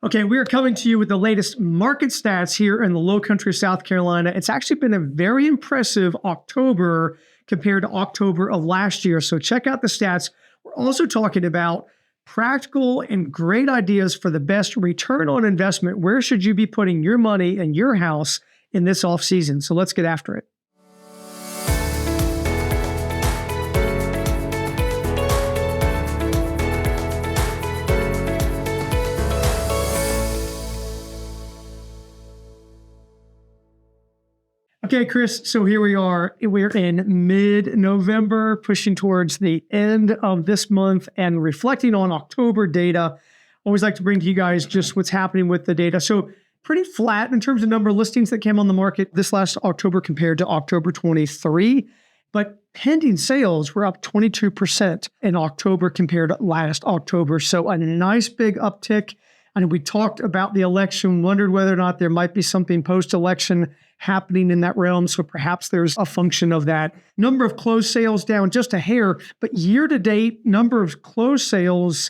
Okay, we are coming to you with the latest market stats here in the Low Country of South Carolina. It's actually been a very impressive October compared to October of last year. So check out the stats. We're also talking about practical and great ideas for the best return on investment. Where should you be putting your money in your house in this off season? So let's get after it. Okay, Chris, so here we are. We're in mid-November, pushing towards the end of this month and reflecting on October data. Always like to bring to you guys just what's happening with the data. So pretty flat in terms of number of listings that came on the market this last October compared to October 23. But pending sales were up 22% in October compared to last October. So a nice big uptick. And we talked about the election, wondered whether or not there might be something post-election happening in that realm. So perhaps there's a function of that. Number of closed sales down just a hair, but year-to-date number of closed sales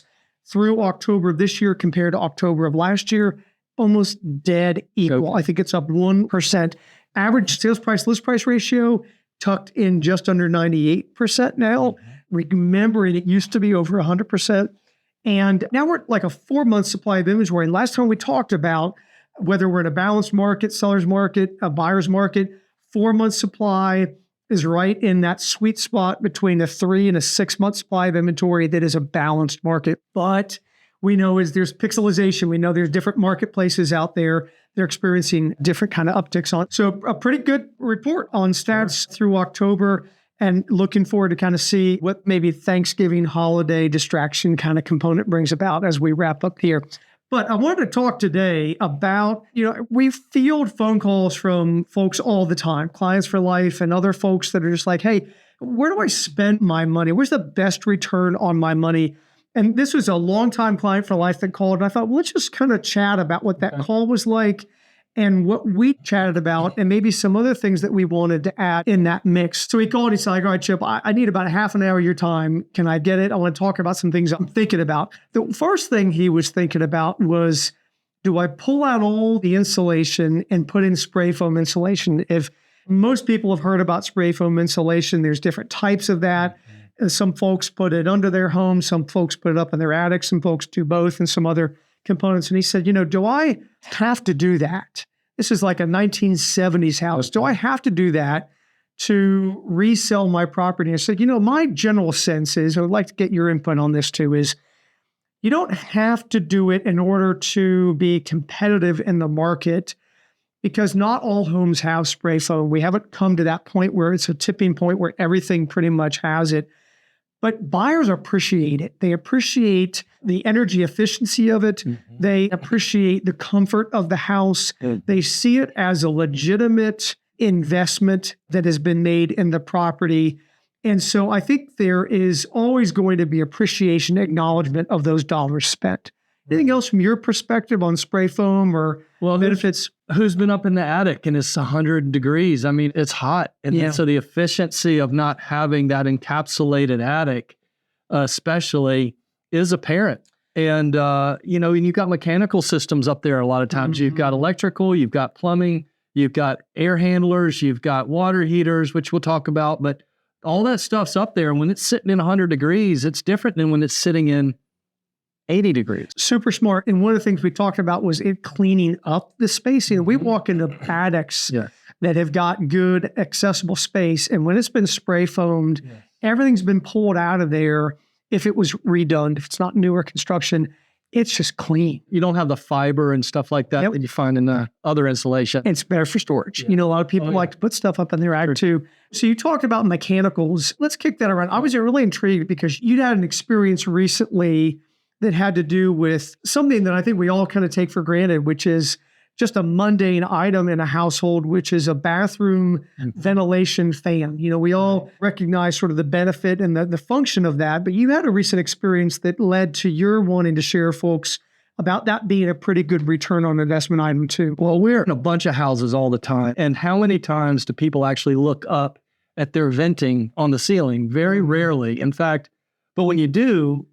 through October of this year compared to October of last year, almost dead equal. Okay. I think it's up 1%. Average sales price, list price ratio tucked in just under 98% now. Remembering it used to be over 100%. And now we're at like a 4-month supply of inventory. And last time we talked about whether we're in a balanced market, seller's market, a buyer's market, 4-month supply is right in that sweet spot between a 3 and a 6-month supply of inventory that is a balanced market. But we know there's pixelization. We know there's different marketplaces out there. They're experiencing different kind of upticks on. So a pretty good report on stats through October. And looking forward to kind of see what maybe Thanksgiving holiday distraction kind of component brings about as we wrap up here. But I wanted to talk today about, we field phone calls from folks all the time, clients for life and other folks that are just like, hey, where do I spend my money? Where's the best return on my money? And this was a longtime client for life that called. And I thought, well, let's just kind of chat about what that call was like and what we chatted about, and maybe some other things that we wanted to add in that mix. So he called, he's like, all right, Chip, I need about a half an hour of your time. Can I get it? I want to talk about some things I'm thinking about. The first thing he was thinking about was, do I pull out all the insulation and put in spray foam insulation? If most people have heard about spray foam insulation, there's different types of that. Some folks put it under their home, some folks put it up in their attic, some folks do both, and some other components. And he said, do I have to do that? This is like a 1970s house. Do I have to do that to resell my property? I said, my general sense is, I would like to get your input on this too, is you don't have to do it in order to be competitive in the market, because not all homes have spray foam. We haven't come to that point where it's a tipping point where everything pretty much has it. But buyers appreciate it. They appreciate the energy efficiency of it. Mm-hmm. They appreciate the comfort of the house. They see it as a legitimate investment that has been made in the property. And so I think there is always going to be appreciation, acknowledgement of those dollars spent. Anything else from your perspective on spray foam or benefits? Who's been up in the attic and it's 100 degrees? I mean, it's hot. And so the efficiency of not having that encapsulated attic, especially, is apparent. And, and you've got mechanical systems up there a lot of times. Mm-hmm. You've got electrical, you've got plumbing, you've got air handlers, you've got water heaters, which we'll talk about. But all that stuff's up there. And when it's sitting in 100 degrees, it's different than when it's sitting in 80 degrees. Super smart. And one of the things we talked about was it cleaning up the space. We walk into attics that have got good accessible space. And when it's been spray foamed, everything's been pulled out of there. If it was redone, if it's not newer construction, it's just clean. You don't have the fiber and stuff like that that you find in the other insulation. It's better for storage. A lot of people like to put stuff up in their attic too. So you talked about mechanicals. Let's kick that around. I was really intrigued because you'd had an experience recently that had to do with something that I think we all kind of take for granted, which is just a mundane item in a household, which is a bathroom ventilation fan. We all recognize sort of the benefit and the function of that, but you had a recent experience that led to your wanting to share folks about that being a pretty good return on investment item too. Well, we're in a bunch of houses all the time. And how many times do people actually look up at their venting on the ceiling? Very rarely. In fact, but when you do,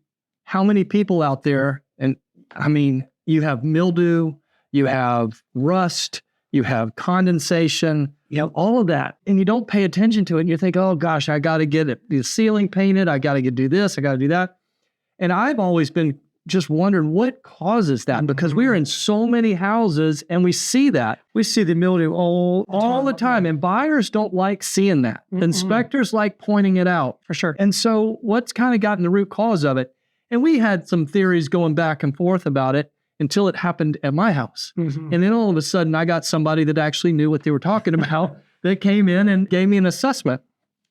how many people out there, and I mean, you have mildew, you have rust, you have condensation, all of that. And you don't pay attention to it. And you think, oh gosh, I got to get the ceiling painted. I got to do this. I got to do that. And I've always been just wondering what causes that, because we're in so many houses and we see that. We see the mildew all the time. And buyers don't like seeing that. Inspectors like pointing it out. For sure. And so what's kind of gotten the root cause of it? And we had some theories going back and forth about it until it happened at my house. And then all of a sudden I got somebody that actually knew what they were talking about that came in and gave me an assessment.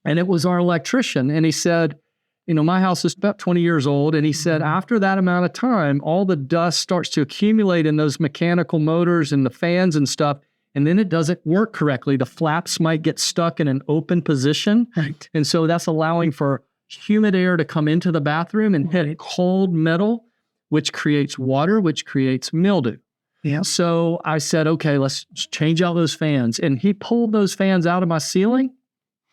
And it was our electrician. And he said, my house is about 20 years old. And he said, after that amount of time, all the dust starts to accumulate in those mechanical motors and the fans and stuff. And then it doesn't work correctly. The flaps might get stuck in an open position. Right. And so that's allowing for humid air to come into the bathroom and hit cold metal, which creates water, which creates mildew. Yeah. So I said, okay, let's change out those fans. And he pulled those fans out of my ceiling.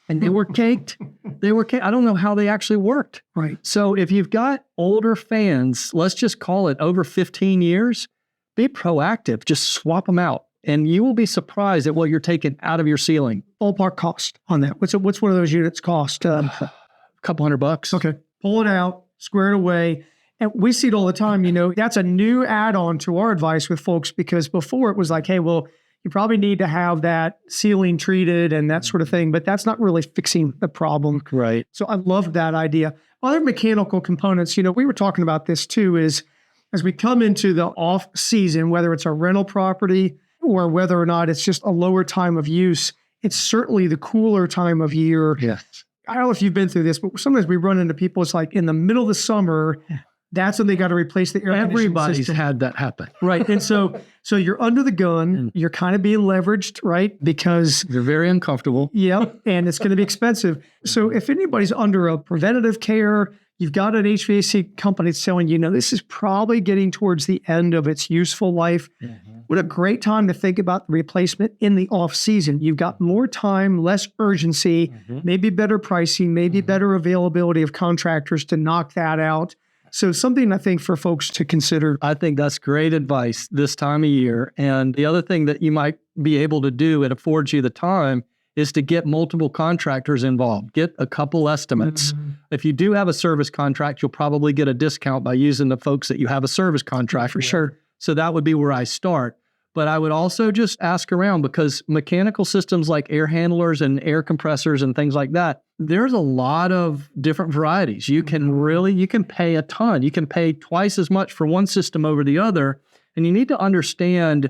And they were caked. I don't know how they actually worked. Right. So if you've got older fans, let's just call it over 15 years, be proactive. Just swap them out. And you will be surprised at what you're taking out of your ceiling. Ballpark cost on that. What's one of those units cost? A couple $100. Okay. Pull it out, square it away. And we see it all the time. That's a new add-on to our advice with folks, because before it was like, hey, well, you probably need to have that ceiling treated and that sort of thing, but that's not really fixing the problem. Right. So I love that idea. Other mechanical components, we were talking about this too, is as we come into the off season, whether it's a rental property or whether or not it's just a lower time of use, it's certainly the cooler time of year. Yes. I don't know if you've been through this, but sometimes we run into people, it's like in the middle of the summer, that's when they got to replace the air conditioning Everybody's system. had that happen. Right. And so you're under the gun, you're kind of being leveraged, right? Because you're very uncomfortable. Yeah. And it's going to be expensive. So if anybody's under a preventative care, you've got an HVAC company that's telling this is probably getting towards the end of its useful life. What a great time to think about the replacement in the off season. You've got more time, less urgency, maybe better pricing, maybe better availability of contractors to knock that out. So something I think for folks to consider. I think that's great advice this time of year. And the other thing that you might be able to do, it affords you the time, is to get multiple contractors involved. Get a couple estimates. If you do have a service contract, you'll probably get a discount by using the folks that you have a service contract for sure. So that would be where I start. But I would also just ask around, because mechanical systems like air handlers and air compressors and things like that, there's a lot of different varieties. You can pay a ton. You can pay twice as much for one system over the other. And you need to understand,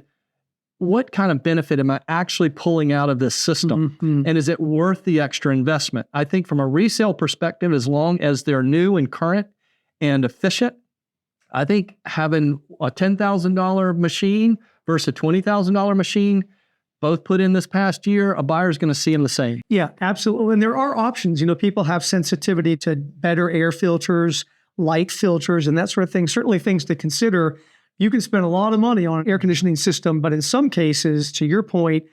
what kind of benefit am I actually pulling out of this system? And is it worth the extra investment? I think from a resale perspective, as long as they're new and current and efficient, I think having a $10,000 machine versus a $20,000 machine, both put in this past year, a buyer's going to see them the same. Yeah, absolutely. And there are options. People have sensitivity to better air filters, light filters, and that sort of thing. Certainly things to consider. You can spend a lot of money on an air conditioning system, but in some cases, to your point,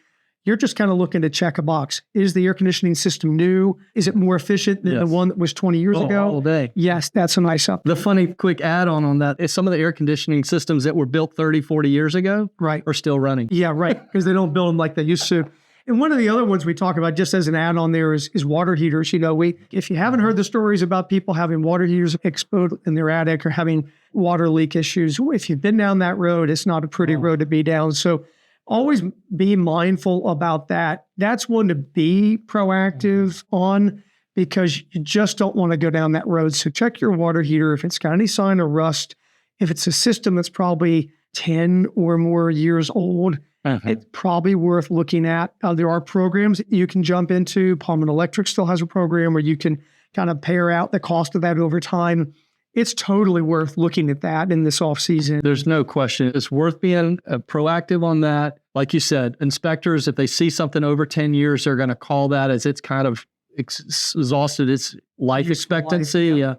you're just kind of looking to check a box. Is the air conditioning system new? Is it more efficient than the one that was 20 years ago? All day. Yes, that's a nice up. The funny quick add-on on that is some of the air conditioning systems that were built 30, 40 years ago are still running. Yeah, right, because they don't build them like they used to. And one of the other ones we talk about, just as an add-on there, is water heaters. If you haven't heard the stories about people having water heaters explode in their attic or having water leak issues, if you've been down that road, it's not a pretty road to be down. So always be mindful about that. That's one to be proactive on, because you just don't want to go down that road. So check your water heater if it's got any sign of rust. If it's a system that's probably 10 or more years old, it's probably worth looking at. There are programs that you can jump into. Pullman Electric still has a program where you can kind of pare out the cost of that over time. It's totally worth looking at that in this off season. There's no question. It's worth being proactive on that. Like you said, inspectors, if they see something over 10 years, they're going to call that as it's kind of exhausted its life expectancy. Yeah.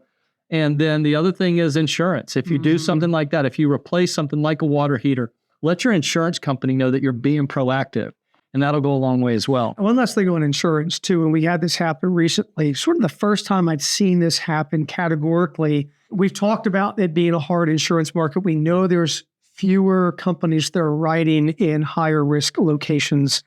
And then the other thing is insurance. If you do something like that, if you replace something like a water heater, let your insurance company know that you're being proactive. And that'll go a long way as well. One last thing on insurance too, and we had this happen recently, sort of the first time I'd seen this happen categorically. We've talked about it being a hard insurance market. We know there's fewer companies that are writing in higher risk locations.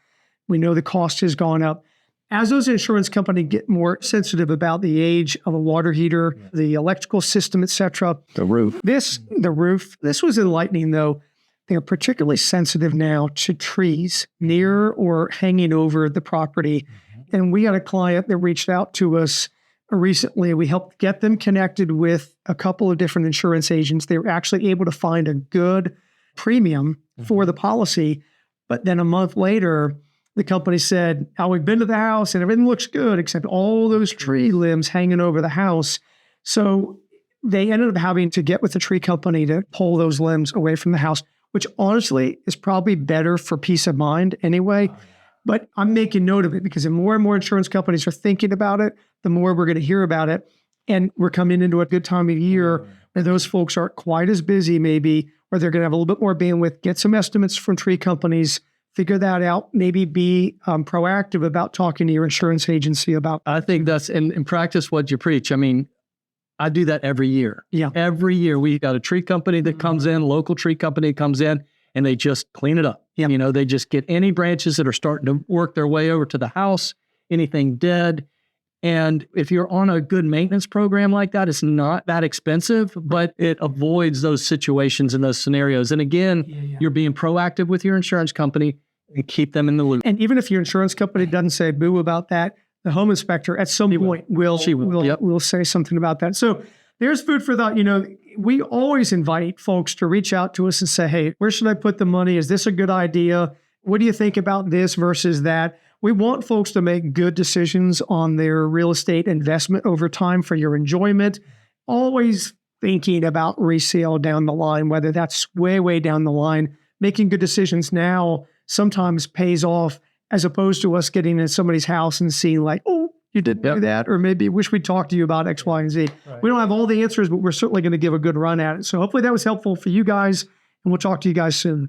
We know the cost has gone up. As those insurance companies get more sensitive about the age of a water heater, the electrical system, et cetera. The roof. The roof. This was enlightening, though. They're particularly sensitive now to trees near or hanging over the property. And we had a client that reached out to us recently. We helped get them connected with a couple of different insurance agents. They were actually able to find a good premium for the policy. But then a month later, the company said, "Oh, we've been to the house and everything looks good except all those tree limbs hanging over the house." So they ended up having to get with the tree company to pull those limbs away from the house, which honestly is probably better for peace of mind anyway. But I'm making note of it because the more and more insurance companies are thinking about it, the more we're going to hear about it. And we're coming into a good time of year where those folks aren't quite as busy maybe, or they're going to have a little bit more bandwidth, get some estimates from tree companies, figure that out, maybe be proactive about talking to your insurance agency about. I think that's in practice what you preach. I mean, I do that every year. Yeah. Every year we got a tree company that comes in, local tree company comes in, and they just clean it up. Yeah. You know, they just get any branches that are starting to work their way over to the house, anything dead. And if you're on a good maintenance program like that, it's not that expensive, but it avoids those situations and those scenarios. And again, you're being proactive with your insurance company and keep them in the loop. And even if your insurance company doesn't say boo about that, the home inspector at some point will say something about that. So there's food for thought. You know, we always invite folks to reach out to us and say, "Hey, where should I put the money? Is this a good idea? What do you think about this versus that?" We want folks to make good decisions on their real estate investment over time for your enjoyment. Always thinking about resale down the line, whether that's way, way down the line. Making good decisions now sometimes pays off as opposed to us getting in somebody's house and seeing like, "Oh, you didn't do that," or maybe wish we talked to you about X, Y, and Z. Right. We don't have all the answers, but we're certainly going to give a good run at it. So hopefully that was helpful for you guys, and we'll talk to you guys soon.